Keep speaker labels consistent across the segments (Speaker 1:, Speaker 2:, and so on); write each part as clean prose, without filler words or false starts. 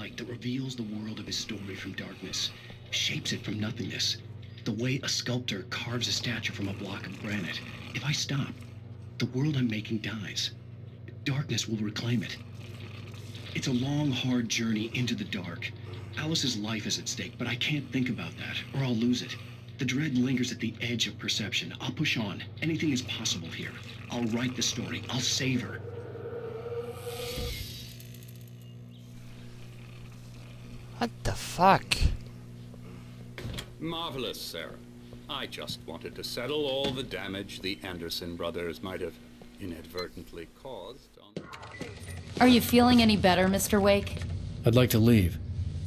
Speaker 1: light that reveals the world of his story from darkness, shapes it from nothingness. The way a sculptor carves a statue from a block of granite. If I stop, the world I'm making dies. Darkness will reclaim it. It's a long, hard journey into the dark. Alice's life is at stake, but I can't think about that, or I'll lose it. The dread lingers at the edge of perception. I'll push on. Anything is possible here. I'll write the story. I'll save her.
Speaker 2: What the fuck?
Speaker 3: Marvelous, Sarah. I just wanted to settle all the damage the Anderson brothers might have inadvertently caused on...
Speaker 4: Are you feeling any better, Mr. Wake?
Speaker 5: I'd like to leave.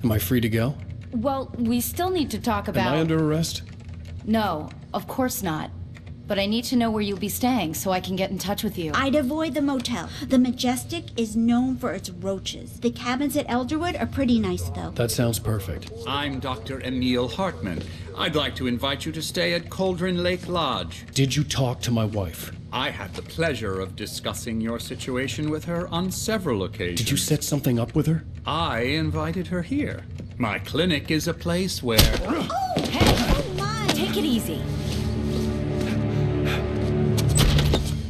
Speaker 5: Am I free to go?
Speaker 4: Well, we still need to talk about...
Speaker 5: Am I under arrest?
Speaker 4: No, of course not. But I need to know where you'll be staying so I can get in touch with you.
Speaker 6: I'd avoid the motel. The Majestic is known for its roaches. The cabins at Elderwood are pretty nice, though.
Speaker 5: That sounds perfect.
Speaker 3: I'm Dr. Emil Hartman. I'd like to invite you to stay at Cauldron Lake Lodge.
Speaker 5: Did you talk to my wife?
Speaker 3: I had the pleasure of discussing your situation with her on several occasions.
Speaker 5: Did you set something up with her?
Speaker 3: I invited her here. My clinic is a place where...
Speaker 6: Oh, hey, oh my!
Speaker 4: Take it easy.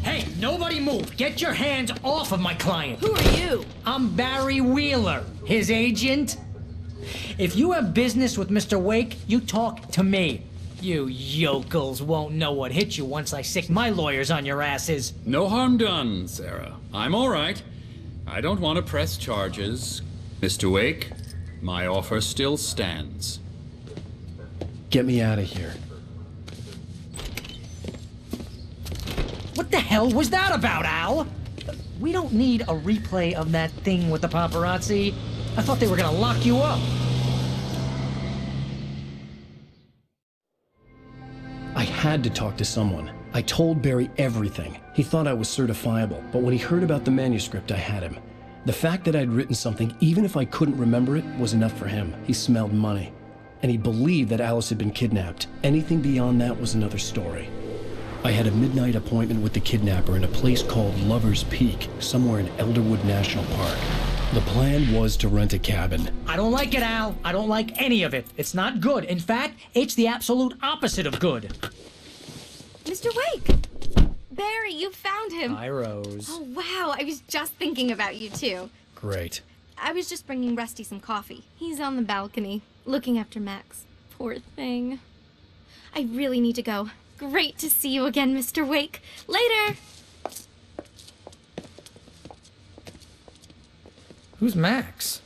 Speaker 7: Hey, nobody move! Get your hands off of my client!
Speaker 4: Who are you?
Speaker 7: I'm Barry Wheeler, his agent. If you have business with Mr. Wake, you talk to me. You yokels won't know what hit you once I sick my lawyers on your asses.
Speaker 3: No harm done, Sarah. I'm all right. I don't want to press charges. Mr. Wake, my offer still stands.
Speaker 5: Get me out of here.
Speaker 7: What the hell was that about, Al? We don't need a replay of that thing with the paparazzi. I thought they were gonna lock you up.
Speaker 5: I had to talk to someone. I told Barry everything. He thought I was certifiable, but when he heard about the manuscript, I had him. The fact that I'd written something, even if I couldn't remember it, was enough for him. He smelled money. And he believed that Alice had been kidnapped. Anything beyond that was another story. I had a midnight appointment with the kidnapper in a place called Lover's Peak, somewhere in Elderwood National Park. The plan was to rent a cabin.
Speaker 7: I don't like it, Al. I don't like any of it. It's not good. In fact, it's the absolute opposite of good.
Speaker 8: Mr. Wake! Barry, you found him.
Speaker 7: Hi, Rose.
Speaker 8: Oh, wow. I was just thinking about you, too.
Speaker 5: Great.
Speaker 8: I was just bringing Rusty some coffee. He's on the balcony, looking after Max. Poor thing. I really need to go. Great to see you again, Mr. Wake. Later!
Speaker 7: Who's Max?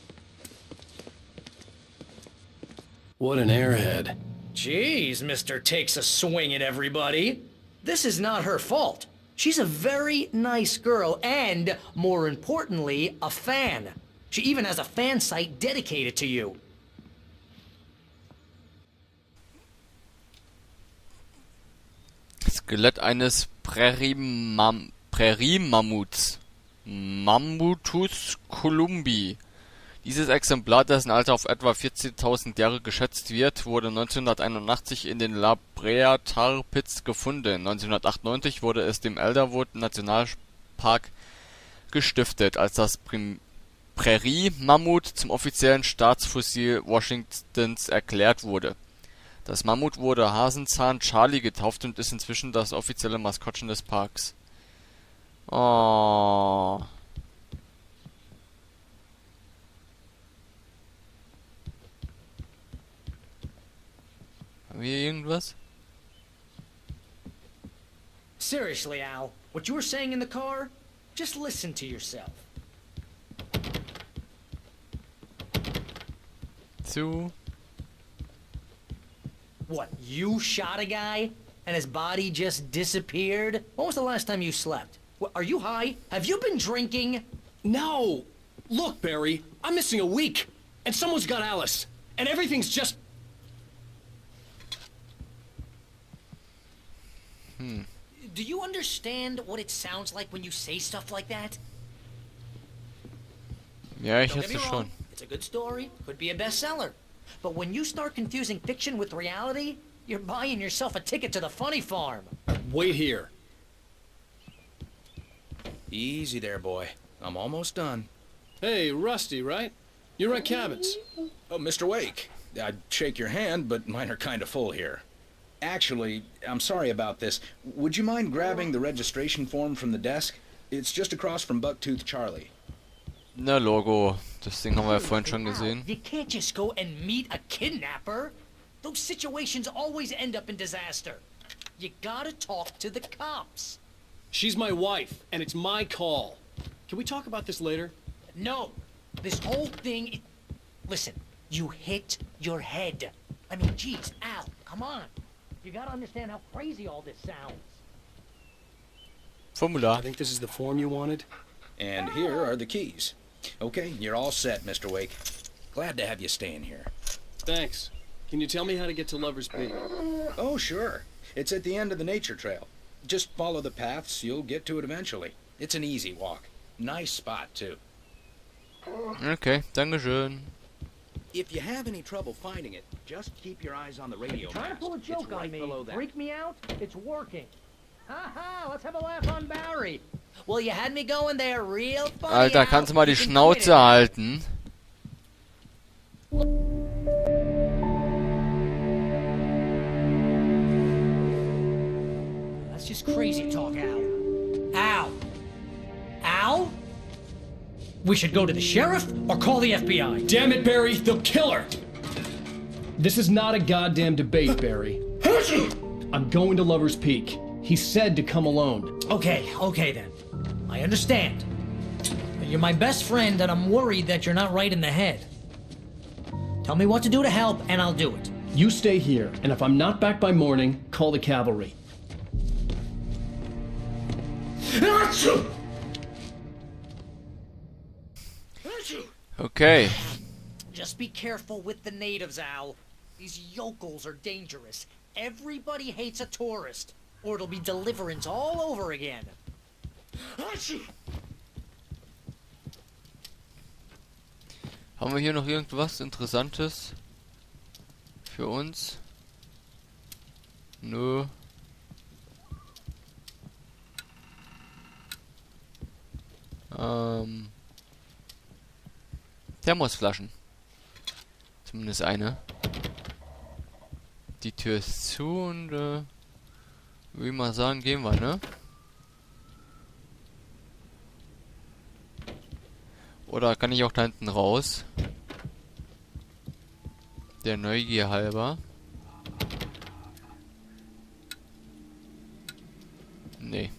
Speaker 5: What an airhead.
Speaker 7: Jeez, Mr. Takes a Swing at everybody. This is not her fault. She's a very nice girl and, more importantly, a fan. She even has a fan site dedicated to you.
Speaker 2: Skelett eines Präriemammuts. Mammutus columbi. Dieses Exemplar, dessen Alter auf etwa 14.000 Jahre geschätzt wird, wurde 1981 in den La Brea Tar Pits gefunden. 1998 wurde es dem Elderwood Nationalpark gestiftet, als das Prärie-Mammut zum offiziellen Staatsfossil Washingtons erklärt wurde. Das Mammut wurde Hasenzahn Charlie getauft und ist inzwischen das offizielle Maskottchen des Parks. Oh. Haben wir irgendwas?
Speaker 7: Seriously, Al, what you were saying in the car? Just listen to yourself.
Speaker 2: Zu.
Speaker 7: What, you shot a guy and his body just disappeared? When was the last time you slept? What, are you high? Have you been drinking?
Speaker 1: No! Look, Barry, I'm missing a week, and someone's got Alice, and everything's just...
Speaker 7: Do you understand what it sounds like when you say stuff like that?
Speaker 2: Ja, ich
Speaker 7: Don't get
Speaker 2: hätte
Speaker 7: me
Speaker 2: schon.
Speaker 7: wrong, it's a good story, could be a bestseller. But when you start confusing fiction with reality, you're buying yourself a ticket to the funny farm.
Speaker 1: Wait here. Easy there, boy. I'm almost done. Hey, Rusty, right?
Speaker 5: You rent cabins?
Speaker 9: Oh, Mr. Wake, I'd shake your hand, but mine are kind of full here. Actually, I'm sorry about this. Would you mind grabbing the registration form from the desk? It's just across from Bucktooth Charlie.
Speaker 2: Na Logo, das Ding haben wir ja vorhin schon gesehen.
Speaker 7: You can't just go and meet a kidnapper. Those situations always end up in disaster. You gotta talk to the cops.
Speaker 5: She's my wife, and it's my call. Can we talk about this later?
Speaker 7: No, this whole thing... Listen, you hit your head. I mean, geez, Al, come on. You gotta understand how crazy all this sounds.
Speaker 2: Formular.
Speaker 5: I think this is the form you wanted.
Speaker 9: And here are the keys. Okay, you're all set, Mr. Wake. Glad to have you staying here.
Speaker 5: Thanks. Can you tell me how to get to Lover's Peak?
Speaker 9: Oh, sure. It's at the end of the nature trail. Just follow the paths, you'll get to it eventually. It's an easy walk. Nice spot, too.
Speaker 2: Okay, dankeschön.
Speaker 9: If you have any trouble finding it, just keep your eyes on the radio
Speaker 7: Trying to
Speaker 9: mast.
Speaker 7: pull a joke
Speaker 9: It's right
Speaker 7: on me,
Speaker 9: below that.
Speaker 7: freak me out? It's working. Ha, let's have a laugh on Barry. Well, you had me going there real funny.
Speaker 2: Alter,
Speaker 7: Al.
Speaker 2: kannst du mal die
Speaker 7: You can
Speaker 2: Schnauze
Speaker 7: quit it.
Speaker 2: halten?
Speaker 7: That's just crazy talk, Al. Al? Al? We should go to the sheriff or call the FBI.
Speaker 5: Damn it, Barry, they'll kill her! This is not a goddamn debate, Barry. I'm going to Lover's Peak. He said to come alone.
Speaker 7: Okay then. I understand. You're my best friend and I'm worried that you're not right in the head. Tell me what to do to help and I'll do it.
Speaker 5: You stay here, and if I'm not back by morning, call the cavalry.
Speaker 2: Okay.
Speaker 7: Just be careful with the natives, Al. These yokels are dangerous. Everybody hates a tourist, or it'll be deliverance all over again.
Speaker 2: Haben wir hier noch irgendwas Interessantes für uns? Nö. Thermosflaschen. Zumindest eine. Die Tür ist zu und würde ich mal sagen, gehen wir, ne? Oder kann ich auch da hinten raus? Der Neugier halber. Nee.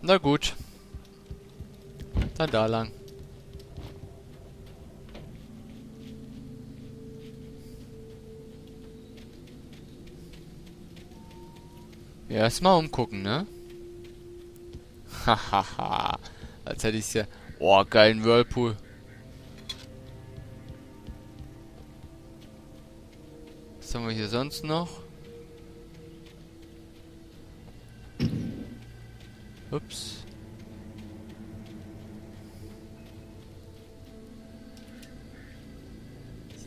Speaker 2: Na gut. Dann da lang. Ja, erstmal umgucken, ne? Hahaha. Als hätte ich's ja... Oh, geilen Whirlpool. Was haben wir hier sonst noch? Ups.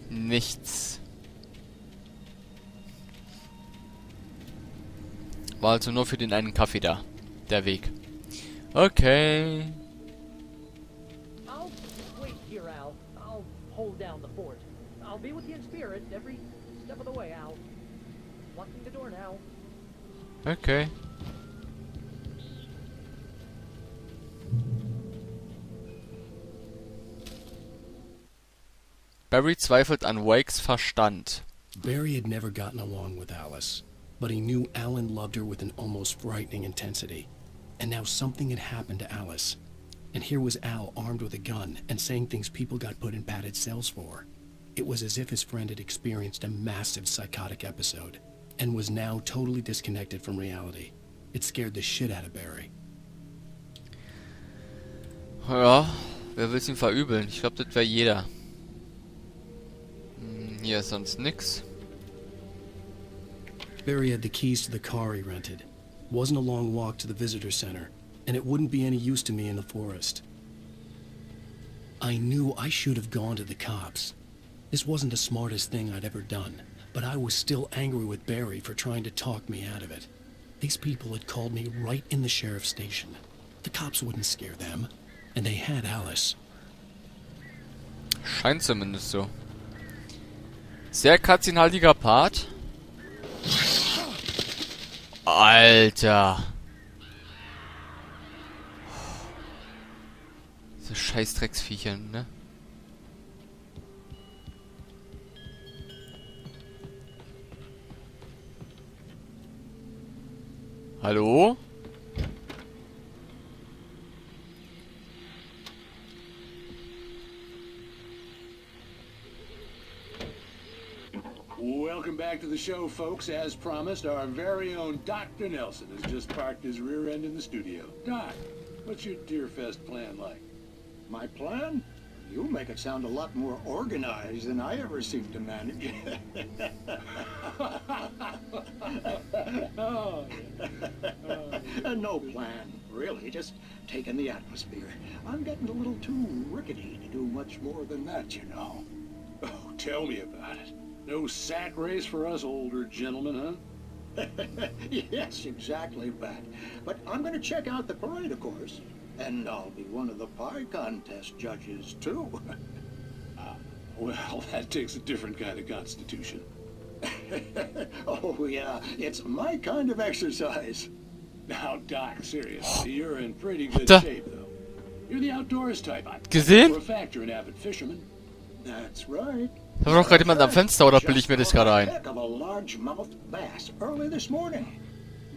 Speaker 2: Nichts. War also nur für den einen Kaffee da. Der Weg. Okay.
Speaker 7: I'll wait here, Al. I'll hold down the fort. I'll be with you in spirit every step of the way, Al. Locking the door now.
Speaker 2: Okay. Barry zweifelt an Wakes Verstand.
Speaker 5: Barry had never gotten along with Alice, but he knew Alan loved her with an almost frightening intensity. And now something had happened to Alice. And here was Al armed with a gun and saying things people got put in padded cells for. It was as if his friend had experienced a massive psychotic episode and was now totally disconnected from reality. It scared the shit out of Barry.
Speaker 2: Ja, wer will's ihm verübeln? Ich glaube, das wäre jeder. Hier ist sonst nix.
Speaker 5: Barry had the keys to the car he rented. Wasn't a long walk to the visitor center, and it wouldn't be any use to me in the forest. I knew I should have gone to the cops. This wasn't the smartest thing I'd ever done, but I was still angry with Barry for trying to talk me out of it. These people had called me right in the sheriff's station. The cops wouldn't scare them, and they had Alice.
Speaker 2: Scheint zumindest so. Sehr cutscene-haltiger Part. Alter. Diese scheiß Drecksviecher, ne? Hallo?
Speaker 10: Welcome back to the show, folks. As promised, our very own Dr. Nelson has just parked his rear end in the studio. Doc, what's your Deerfest plan like?
Speaker 11: My plan? You make it sound a lot more organized than I ever seem to manage. No plan, really. Just taking the atmosphere. I'm getting a little too rickety to do much more than that, you know.
Speaker 10: Oh, tell me about it. No sack race for us older gentlemen, huh?
Speaker 11: Yes, exactly, Pat. But I'm going to check out the parade, of course. And I'll be one of the pie contest judges, too.
Speaker 10: Well, that takes a different kind of constitution.
Speaker 11: Oh, yeah. It's my kind of exercise.
Speaker 10: Now, Doc, seriously, you're in pretty good shape, though. You're the outdoors type.
Speaker 2: Gesehen?
Speaker 10: For a fact, you're an avid fisherman.
Speaker 11: That's right.
Speaker 2: Da war doch gerade jemand am Fenster, oder bilde ich mir das gerade ein?
Speaker 11: Heck of a largemouth bass early this morning.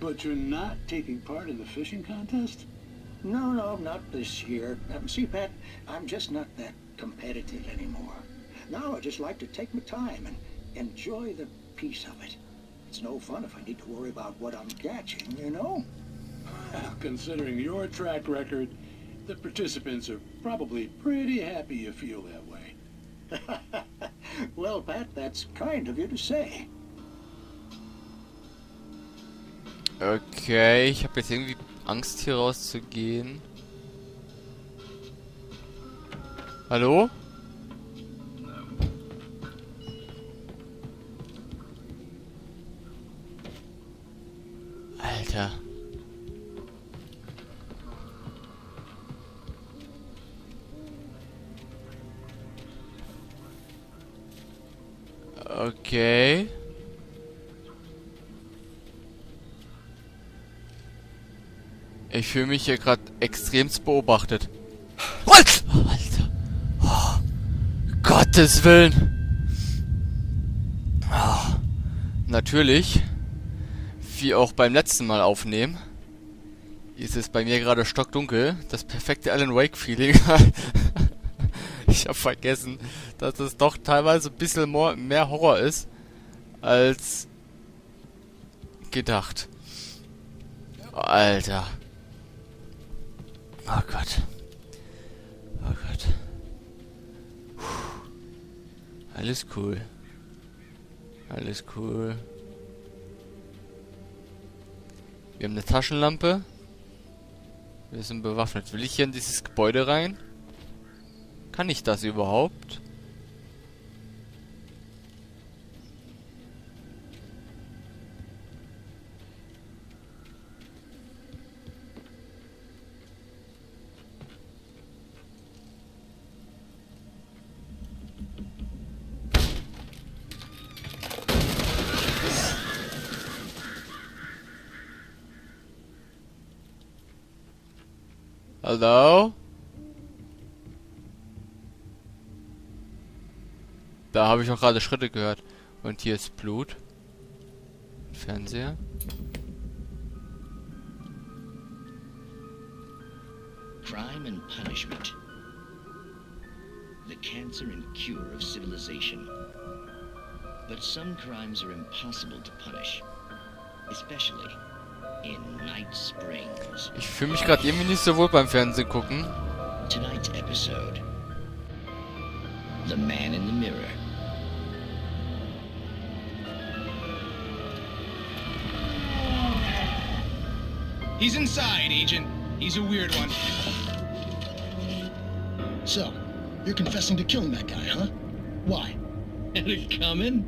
Speaker 10: But you're not taking part in the fishing contest?
Speaker 11: No, not this year. See, Pat, I'm just not that competitive anymore. Now I just like to take my time and enjoy the peace of it. It's no fun if I need to worry about what I'm catching, you know?
Speaker 10: Well, considering your track record, the participants are probably pretty happy you feel that way.
Speaker 11: Well, Pat, that's kind of you to say.
Speaker 2: Okay, ich habe jetzt irgendwie Angst, hier rauszugehen. Hallo? Alter. Okay. Ich fühle mich hier gerade extremst beobachtet. Alter! Oh, Gottes Willen! Oh, natürlich, wie auch beim letzten Mal aufnehmen, ist es bei mir gerade stockdunkel. Das perfekte Alan Wake-Feeling. Ich habe vergessen, dass es doch teilweise ein bisschen mehr Horror ist, als gedacht. Alter. Oh Gott. Oh Gott. Puh. Alles cool. Alles cool. Wir haben eine Taschenlampe. Wir sind bewaffnet. Will ich hier in dieses Gebäude rein? Kann ich das überhaupt? Hallo? Da habe ich auch gerade Schritte gehört. Und hier ist Blut. Fernseher.
Speaker 1: Crime and punishment. The cancer and cure of civilization. But some crimes are impossible to punish. Especially in Night Springs.
Speaker 2: Ich fühle mich gerade irgendwie nicht so wohl beim Fernsehen gucken.
Speaker 1: Tonight's episode. The Man in the Mirror.
Speaker 12: He's inside, Agent. He's a weird one.
Speaker 13: So, you're confessing to killing that guy, huh? Why?
Speaker 1: Had it coming?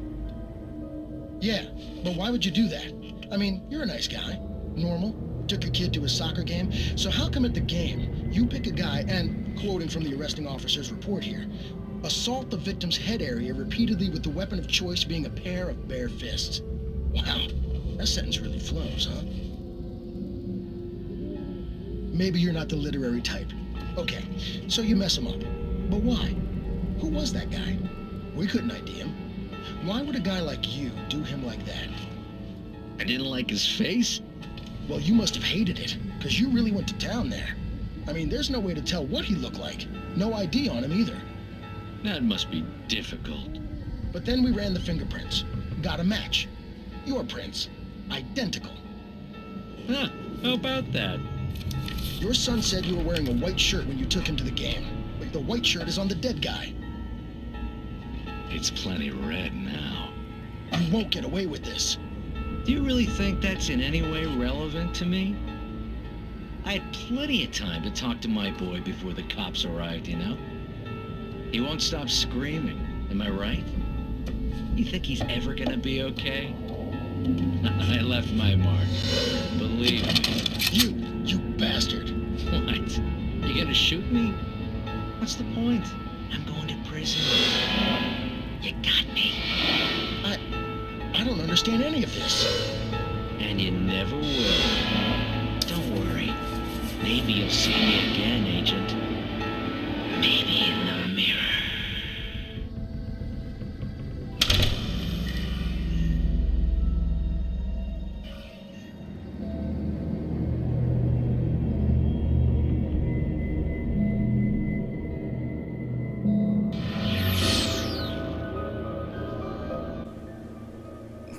Speaker 13: Yeah, but why would you do that? I mean, you're a nice guy. Normal. Took your kid to a soccer game. So how come at the game, you pick a guy and, quoting from the arresting officer's report here, Assault the victim's head area repeatedly with the weapon of choice being a pair of bare fists. Wow, that sentence really flows, huh? Maybe you're not the literary type. Okay, so you mess him up. But why? Who was that guy? We couldn't ID him. Why would a guy like you do him like that?
Speaker 1: I didn't like his face?
Speaker 13: Well, you must have hated it, because you really went to town there. I mean, there's no way to tell what he looked like. No ID on him either.
Speaker 1: That must be difficult.
Speaker 13: But then we ran the fingerprints. Got a match. Your prints. Identical.
Speaker 1: Huh, how about that?
Speaker 13: Your son said you were wearing a white shirt when you took him to the game. But the white shirt is on the dead guy.
Speaker 1: It's plenty red now.
Speaker 13: You won't get away with this.
Speaker 1: Do you really think that's in any way relevant to me? I had plenty of time to talk to my boy before the cops arrived, you know? He won't stop screaming, am I right? You think he's ever gonna be okay? I left my mark, believe me.
Speaker 13: You bastard.
Speaker 1: What? You gonna shoot me? What's the point? I'm going to prison. You got me.
Speaker 13: I don't understand any of this.
Speaker 1: And you never will. Don't worry. Maybe you'll see me again, Agent. Maybe in the mirror.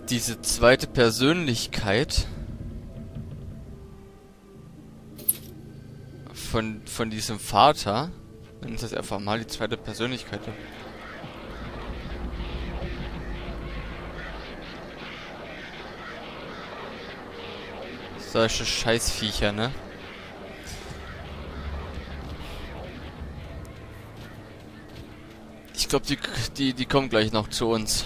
Speaker 2: Diese zweite Persönlichkeit von diesem Vater, wenn es das einfach mal die zweite Persönlichkeit ist. Solche Scheißviecher, ne? Ich glaube, die kommen gleich noch zu uns.